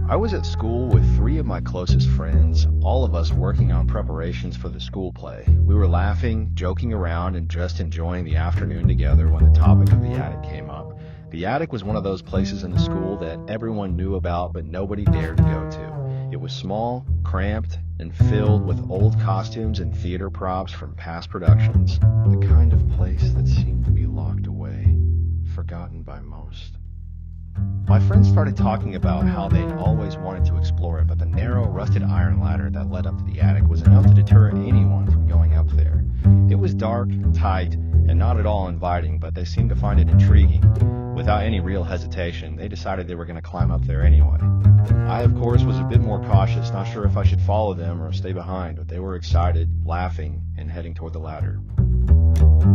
I was at school with three of my closest friends, all of us working on preparations for the school play. We were laughing, joking around, and just enjoying the afternoon together when the topic of the attic came up. The attic was one of those places in the school that everyone knew about but nobody dared to go to. It was small, cramped, and filled with old costumes and theater props from past productions. The kind of place that seemed to be locked away, forgotten by most. My friends started talking about how they'd always wanted to explore it, but the narrow, rusted iron ladder that led up to the attic was enough to deter anyone from going up there. It was dark, tight, and not at all inviting, but they seemed to find it intriguing. Without any real hesitation, they decided they were going to climb up there anyway. I, of course, was a bit more cautious, not sure if I should follow them or stay behind, but they were excited, laughing, and heading toward the ladder.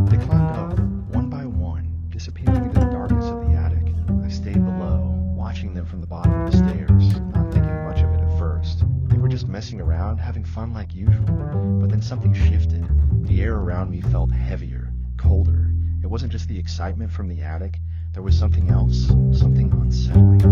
They climbed up, one by one, disappearing into the darkness of the attic. I stayed below, watching them from the bottom of the stairs, not thinking much of it at first. They were just messing around, having fun like usual. But then something shifted. The air around me felt heavier, colder. It wasn't just the excitement from the attic. There was something else, something unsettling.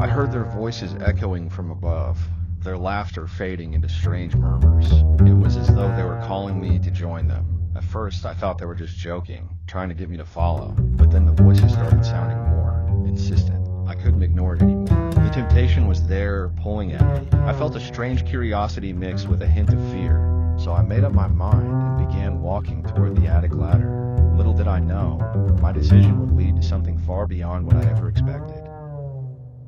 I heard their voices echoing from above, their laughter fading into strange murmurs. It was as though they were calling me to join them. At first, I thought they were just joking, trying to get me to follow, but then the voices started sounding more insistent. I couldn't ignore it anymore. The temptation was there, pulling at me. I felt a strange curiosity mixed with a hint of fear, so I made up my mind and began walking toward the attic ladder. Little did I know, my decision would lead to something far beyond what I ever expected.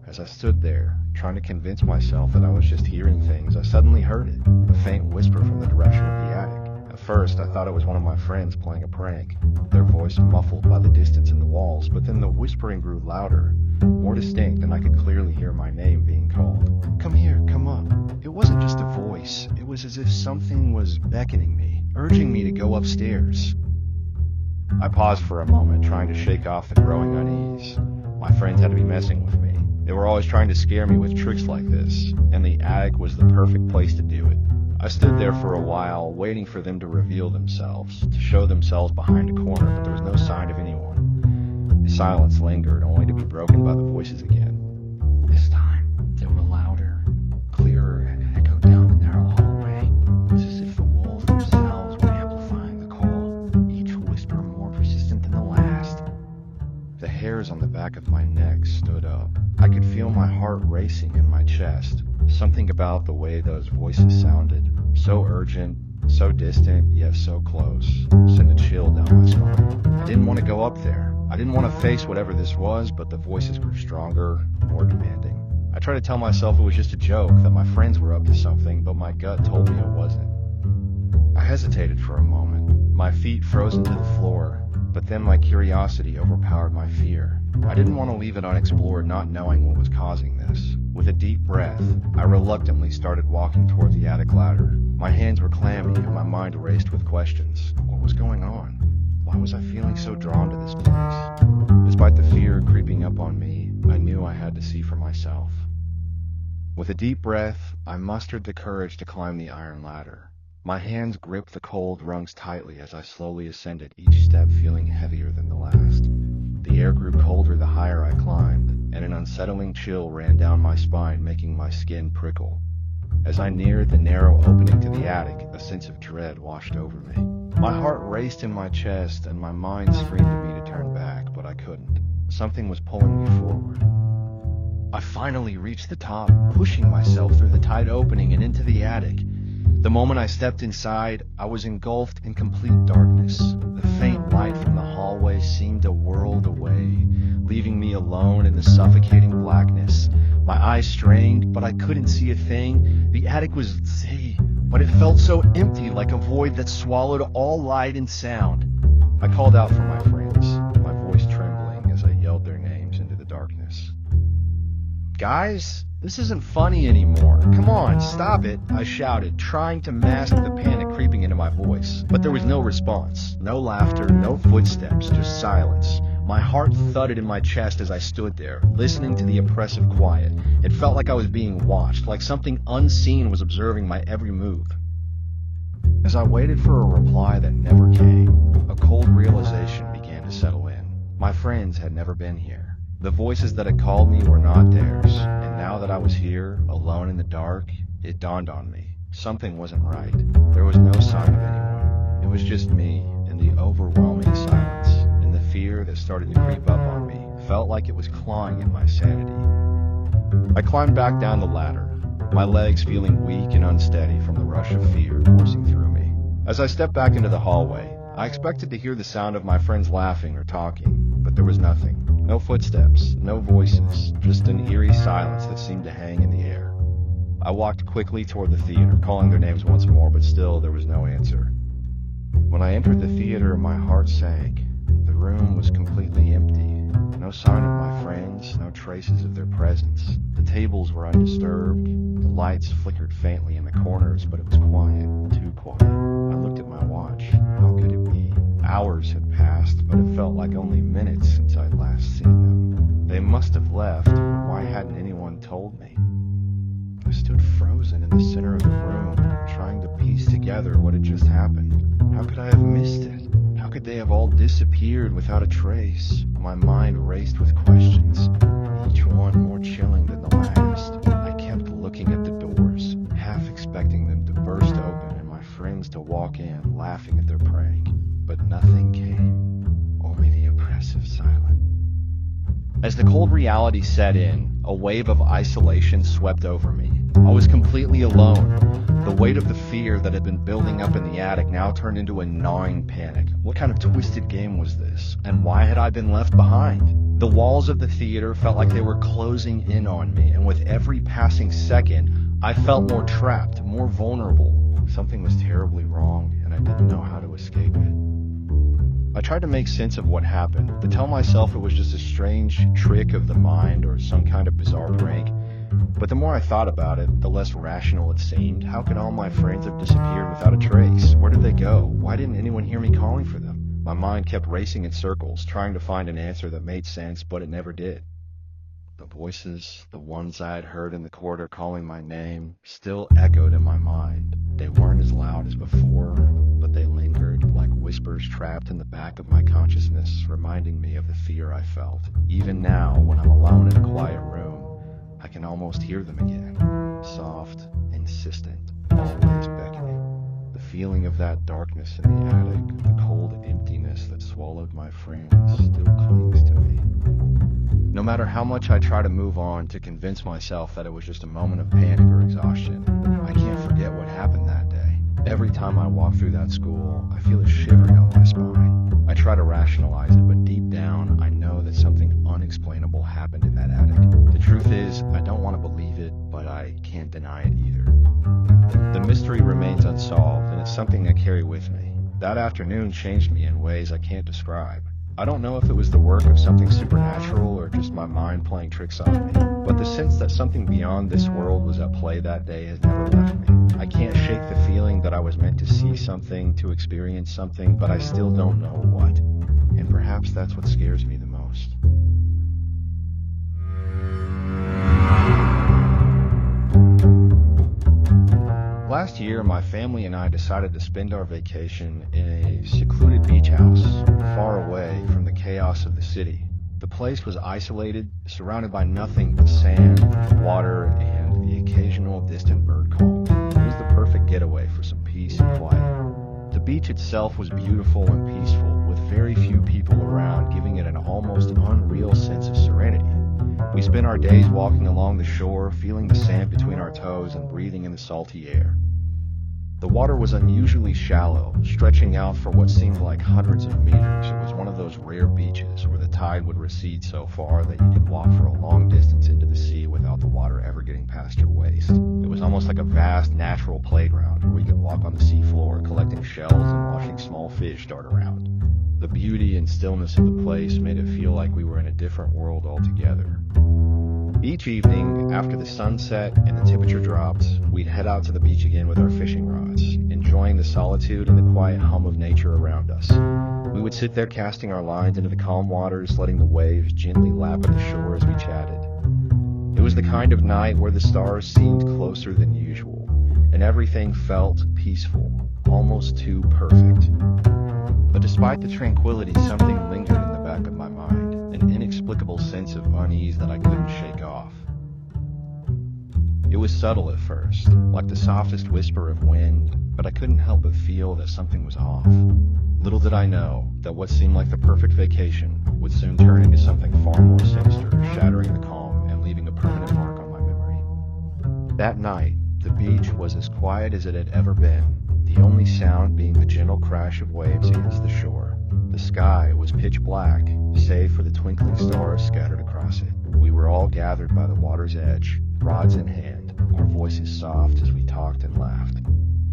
As I stood there, trying to convince myself that I was just hearing things, I suddenly heard it, a faint whisper from the direction of the attic. At first, I thought it was one of my friends playing a prank, their voice muffled by the distance in the walls, but then the whispering grew louder, more distinct, and I could clearly hear my name being called. "Come here, come up." It wasn't just a voice, it was as if something was beckoning me, urging me to go upstairs. I paused for a moment, trying to shake off the growing unease. My friends had to be messing with me. They were always trying to scare me with tricks like this, and the attic was the perfect place to do it. I stood there for a while, waiting for them to reveal themselves, to show themselves behind a corner, but there was no sign of anyone. The silence lingered, only to be broken by the voices again. This time, they were louder, clearer, and echoed down the narrow hallway. It was as if the walls themselves were amplifying the call, each whisper more persistent than the last. The hairs on the back of my neck stood up. I could feel my heart racing in my chest. Something about the way those voices sounded, so urgent, so distant, yet so close, sent a chill down my spine. I didn't want to go up there. I didn't want to face whatever this was, but the voices grew stronger, more demanding. I tried to tell myself it was just a joke, that my friends were up to something, but my gut told me it wasn't. I hesitated for a moment, my feet frozen to the floor, but then my curiosity overpowered my fear. I didn't want to leave it unexplored, not knowing what was causing this. With a deep breath, I reluctantly started walking toward the attic ladder. My hands were clammy and my mind raced with questions. What was going on? Why was I feeling so drawn to this place? Despite the fear creeping up on me, I knew I had to see for myself. With a deep breath, I mustered the courage to climb the iron ladder. My hands gripped the cold rungs tightly as I slowly ascended, each step feeling heavier than the last. The air grew colder the higher I climbed, and an unsettling chill ran down my spine, making my skin prickle. As I neared the narrow opening to the attic, a sense of dread washed over me. My heart raced in my chest, and my mind screamed at me to turn back, but I couldn't. Something was pulling me forward. I finally reached the top, pushing myself through the tight opening and into the attic. The moment I stepped inside, I was engulfed in complete darkness. The faint light from the hallway seemed a world away, leaving me alone in the suffocating blackness. My eyes strained, but I couldn't see a thing. The attic was there, but it felt so empty, like a void that swallowed all light and sound. I called out for my friends, my voice trembling as I yelled their names into the darkness. "Guys, this isn't funny anymore. Come on, stop it," I shouted, trying to mask the panic creeping into my voice. But there was no response, no laughter, no footsteps, just silence. My heart thudded in my chest as I stood there, listening to the oppressive quiet. It felt like I was being watched, like something unseen was observing my every move. As I waited for a reply that never came, a cold realization began to settle in. My friends had never been here. The voices that had called me were not theirs, and now that I was here, alone in the dark, it dawned on me. Something wasn't right. There was no sign of anyone. It was just me, and the overwhelming silence, and the fear that started to creep up on me felt like it was clawing at my sanity. I climbed back down the ladder, my legs feeling weak and unsteady from the rush of fear coursing through me. As I stepped back into the hallway, I expected to hear the sound of my friends laughing or talking, but there was nothing. No footsteps, no voices, just an eerie silence that seemed to hang in the air. I walked quickly toward the theater, calling their names once more, but still there was no answer. When I entered the theater, my heart sank. The room was completely empty. No sign of my friends, no traces of their presence. The tables were undisturbed. The lights flickered faintly in the corners, but it was quiet, too quiet. I looked at my watch. How could it be? Hours had passed, but it felt like only minutes since I'd last seen them. They must have left. Why hadn't anyone told me? I stood frozen in the center of the room, trying to piece together what had just happened. How could I have missed it? How could they have all disappeared without a trace? My mind raced with questions, each one more chilling than the last. I kept looking at the doors, half expecting them to burst open and my friends to walk in, laughing at their prank. But nothing came, only the oppressive silence. As the cold reality set in, a wave of isolation swept over me. I was completely alone. The weight of the fear that had been building up in the attic now turned into a gnawing panic. What kind of twisted game was this? And why had I been left behind? The walls of the theater felt like they were closing in on me, and with every passing second, I felt more trapped, more vulnerable. Something was terribly wrong, and I didn't know how to escape it. I tried to make sense of what happened, to tell myself it was just a strange trick of the mind or some kind of bizarre prank. But the more I thought about it, the less rational it seemed. How could all my friends have disappeared without a trace? Where did they go? Why didn't anyone hear me calling for them? My mind kept racing in circles, trying to find an answer that made sense, but it never did. The voices, the ones I had heard in the corridor calling my name, still echoed in my mind. They weren't as loud as before, but they lingered like whispers trapped in the back of my consciousness, reminding me of the fear I felt. Even now, when I'm alone in a quiet room, I can almost hear them again. Soft, insistent, always beckoning. The feeling of that darkness in the attic, the cold emptiness that swallowed my friends, still clings to me. No matter how much I try to move on to convince myself that it was just a moment of panic or exhaustion, I can't forget what happened that day. Every time I walk through that school, I feel a shiver down my spine. I try to rationalize it, but deep down, I know that something unexplainable happened in that attic. The truth is, I don't want to believe it, but I can't deny it either. The mystery remains unsolved, and it's something I carry with me. That afternoon changed me in ways I can't describe. I don't know if it was the work of something supernatural or just my mind playing tricks on me, but the sense that something beyond this world was at play that day has never left me. I can't shake the feeling that I was meant to see something, to experience something, but I still don't know what. And perhaps that's what scares me the most. Last year, my family and I decided to spend our vacation in a secluded beach house, far away from the chaos of the city. The place was isolated, surrounded by nothing but sand, water, and the occasional distant bird call. It was the perfect getaway for some peace and quiet. The beach itself was beautiful and peaceful, with very few people around, giving it an almost unreal sense of serenity. We spent our days walking along the shore, feeling the sand between our toes and breathing in the salty air. The water was unusually shallow, stretching out for what seemed like hundreds of meters. It was one of those rare beaches where the tide would recede so far that you could walk for a long distance into the sea without the water ever getting past your waist. It was almost like a vast natural playground where we could walk on the seafloor, collecting shells and watching small fish dart around. The beauty and stillness of the place made it feel like we were in a different world altogether. Each evening, after the sun set and the temperature dropped, we'd head out to the beach again with our fishing rods, enjoying the solitude and the quiet hum of nature around us. We would sit there casting our lines into the calm waters, letting the waves gently lap at the shore as we chatted. It was the kind of night where the stars seemed closer than usual, and everything felt peaceful, almost too perfect. But despite the tranquility, something lingered in the back of my mind, an inexplicable sense sense of unease that I couldn't shake off. It was subtle at first, like the softest whisper of wind, but I couldn't help but feel that something was off. Little did I know that what seemed like the perfect vacation would soon turn into something far more sinister, shattering the calm and leaving a permanent mark on my memory. That night, the beach was as quiet as it had ever been, the only sound being the gentle crash of waves against the shore. The sky was pitch black, save for the twinkling stars scattered across it. We were all gathered by the water's edge, rods in hand, our voices soft as we talked and laughed.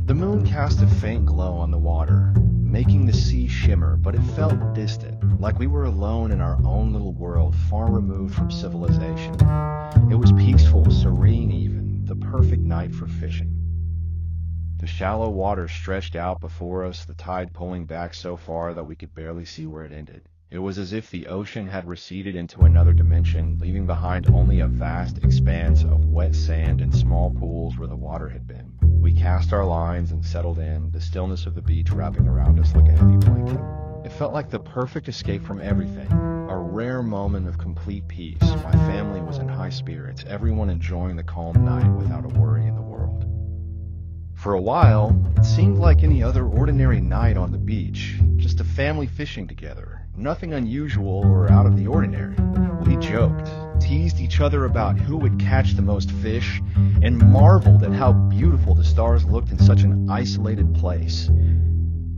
The moon cast a faint glow on the water, making the sea shimmer, but it felt distant, like we were alone in our own little world, far removed from civilization. It was peaceful, serene even, the perfect night for fishing. The shallow water stretched out before us, the tide pulling back so far that we could barely see where it ended. It was as if the ocean had receded into another dimension, leaving behind only a vast expanse of wet sand and small pools where the water had been. We cast our lines and settled in, the stillness of the beach wrapping around us like a heavy blanket. It felt like the perfect escape from everything, a rare moment of complete peace. My family was in high spirits, everyone enjoying the calm night without a worry in the world. For a while, it seemed like any other ordinary night on the beach, just a family fishing together. Nothing unusual or out of the ordinary. We joked, teased each other about who would catch the most fish, and marveled at how beautiful the stars looked in such an isolated place.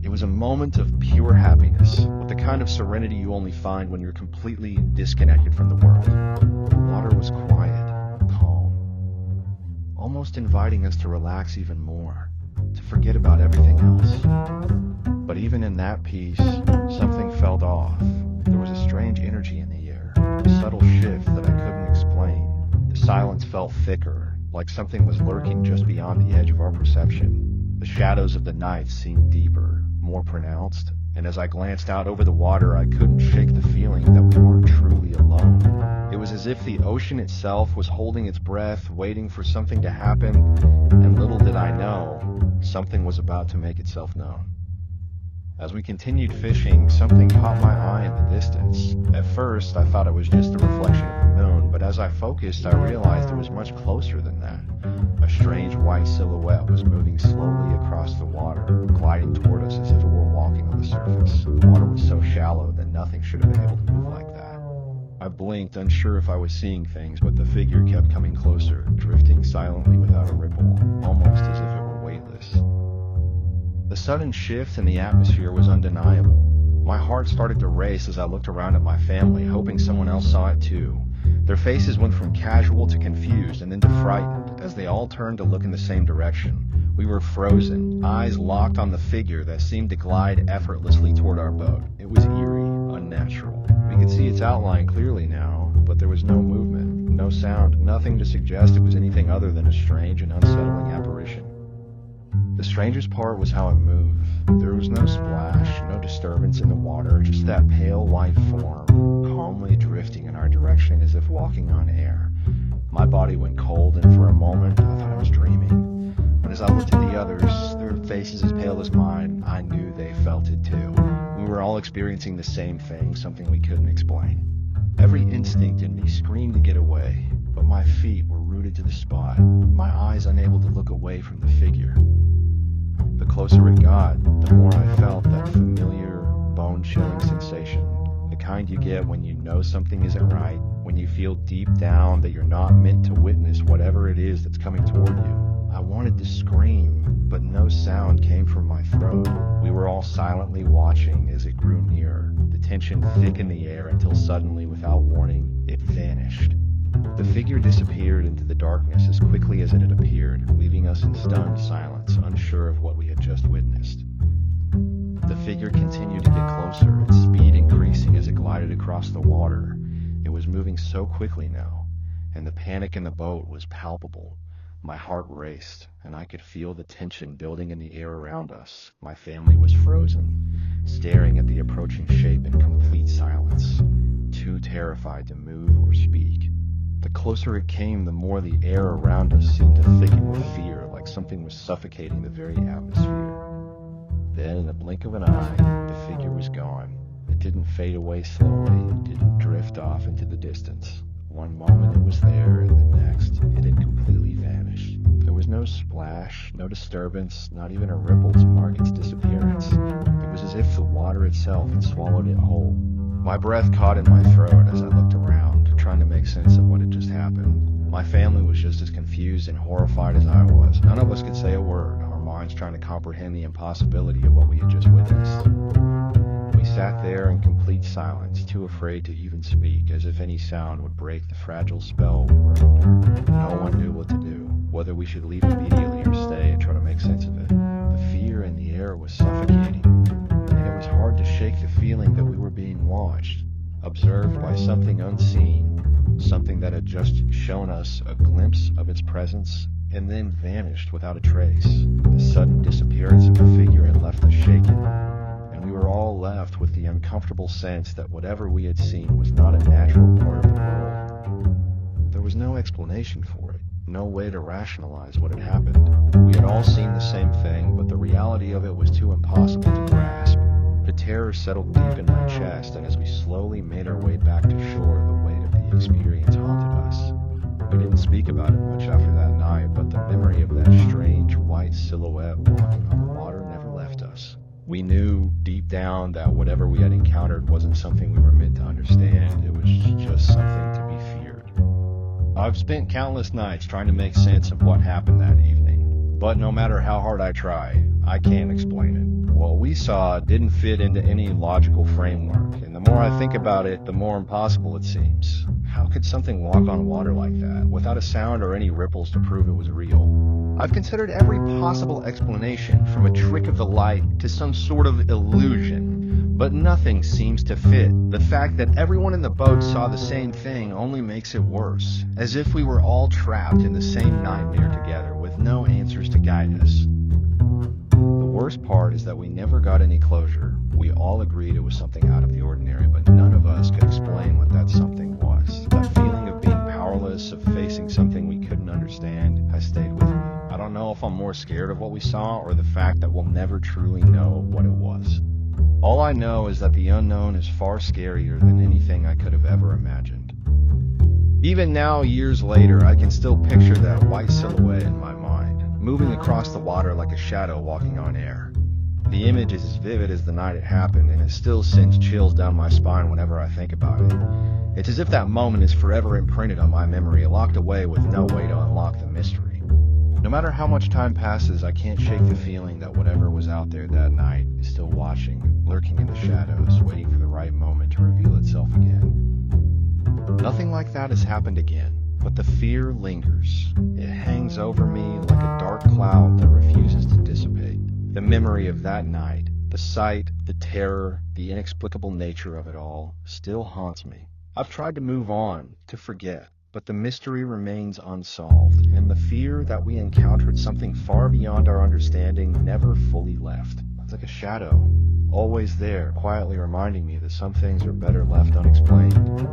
It was a moment of pure happiness, with the kind of serenity you only find when you're completely disconnected from the world. The water was quiet, calm, almost inviting us to relax even more, to forget about everything else. But even in that peace, something felt off. There was a strange energy in the air, a subtle shift that I couldn't explain. The silence felt thicker, like something was lurking just beyond the edge of our perception. The shadows of the night seemed deeper, more pronounced, and as I glanced out over the water, I couldn't shake the feeling that we weren't truly alone. It was as if the ocean itself was holding its breath, waiting for something to happen, and little did I know, something was about to make itself known. As we continued fishing, something caught my eye in the distance. At first, I thought it was just the reflection of the moon, but as I focused, I realized it was much closer than that. A strange white silhouette was moving slowly across the water, gliding toward us as if it were walking on the surface. The water was so shallow that nothing should have been able to move like that. I blinked, unsure if I was seeing things, but the figure kept coming closer, drifting silently without a ripple, almost as if it were weightless. The sudden shift in the atmosphere was undeniable. My heart started to race as I looked around at my family, hoping someone else saw it too. Their faces went from casual to confused and then to frightened as they all turned to look in the same direction. We were frozen, eyes locked on the figure that seemed to glide effortlessly toward our boat. It was eerie, unnatural. We could see its outline clearly now, but there was no movement, no sound, nothing to suggest it was anything other than a strange and unsettling apparition. The strangest part was how it moved. There was no splash, no disturbance in the water, just that pale white form, calmly drifting in our direction as if walking on air. My body went cold, and for a moment, I thought I was dreaming. But as I looked at the others, their faces as pale as mine, I knew they felt it too. We were all experiencing the same thing, something we couldn't explain. Every instinct in me screamed to get away, but my feet were rooted to the spot, my eyes unable to look away from the figure. The closer it got, the more I felt that familiar, bone-chilling sensation, the kind you get when you know something isn't right, when you feel deep down that you're not meant to witness whatever it is that's coming toward you. I wanted to scream, but no sound came from my throat. We were all silently watching as it grew nearer, the tension thick in the air until suddenly, without warning, it vanished. The figure disappeared into the darkness as quickly as it had appeared, leaving us in stunned silence, unsure of what we had just witnessed. The figure continued to get closer, its speed increasing as it glided across the water. It was moving so quickly now, and the panic in the boat was palpable. My heart raced, and I could feel the tension building in the air around us. My family was frozen, staring at the approaching shape in complete silence, too terrified to move or speak. The closer it came, the more the air around us seemed to thicken with fear, like something was suffocating the very atmosphere. Then, in the blink of an eye, the figure was gone. It didn't fade away slowly, it didn't drift off into the distance. One moment it was there, and the next, it had completely vanished. There was no splash, no disturbance, not even a ripple to mark its disappearance. It was as if the water itself had swallowed it whole. My breath caught in my throat as I looked around, trying to make sense of what had just happened. My family was just as confused and horrified as I was. None of us could say a word, our minds trying to comprehend the impossibility of what we had just witnessed. We sat there in complete silence, too afraid to even speak, as if any sound would break the fragile spell we were under. No one knew what to do, whether we should leave immediately or stay and try to make sense of it. The fear in the air was suffocating, and it was hard to shake the feeling that we were being watched, observed by something unseen, something that had just shown us a glimpse of its presence and then vanished without a trace. The sudden disappearance of the figure had left us shaken, and we were all left with the uncomfortable sense that whatever we had seen was not a natural part of the world. There was no explanation for it, no way to rationalize what had happened. We had all seen the same thing, but the reality of it was too impossible to grasp. The terror settled deep in my chest, and as we slowly made our way back to shore, the weight of the experience haunted us. We didn't speak about it much after that night, but the memory of that strange white silhouette walking on the water never left us. We knew deep down that whatever we had encountered wasn't something we were meant to understand. It was just something to be feared. I've spent countless nights trying to make sense of what happened that evening, but no matter how hard I try, I can't explain it. What we saw didn't fit into any logical framework, and the more I think about it, the more impossible it seems. How could something walk on water like that, without a sound or any ripples to prove it was real? I've considered every possible explanation, from a trick of the light to some sort of illusion, but nothing seems to fit. The fact that everyone in the boat saw the same thing only makes it worse, as if we were all trapped in the same nightmare together with no answers to guide us. The worst part is that we never got any closure. We all agreed it was something out of the ordinary, but none of us could explain what that something was. That feeling of being powerless, of facing something we couldn't understand, has stayed with me. I don't know if I'm more scared of what we saw or the fact that we'll never truly know what it was. All I know is that the unknown is far scarier than anything I could have ever imagined. Even now, years later, I can still picture that white silhouette in my mind, moving across the water like a shadow walking on air. The image is as vivid as the night it happened, and it still sends chills down my spine whenever I think about it. It's as if that moment is forever imprinted on my memory, locked away with no way to unlock the mystery. No matter how much time passes, I can't shake the feeling that whatever was out there that night is still watching, lurking in the shadows, waiting for the right moment to reveal itself again. Nothing like that has happened again, but the fear lingers. It hangs over me like a dark cloud that refuses to dissipate. The memory of that night, the sight, the terror, the inexplicable nature of it all, still haunts me. I've tried to move on, to forget, but the mystery remains unsolved, and the fear that we encountered something far beyond our understanding never fully left. It's like a shadow, always there, quietly reminding me that some things are better left unexplained.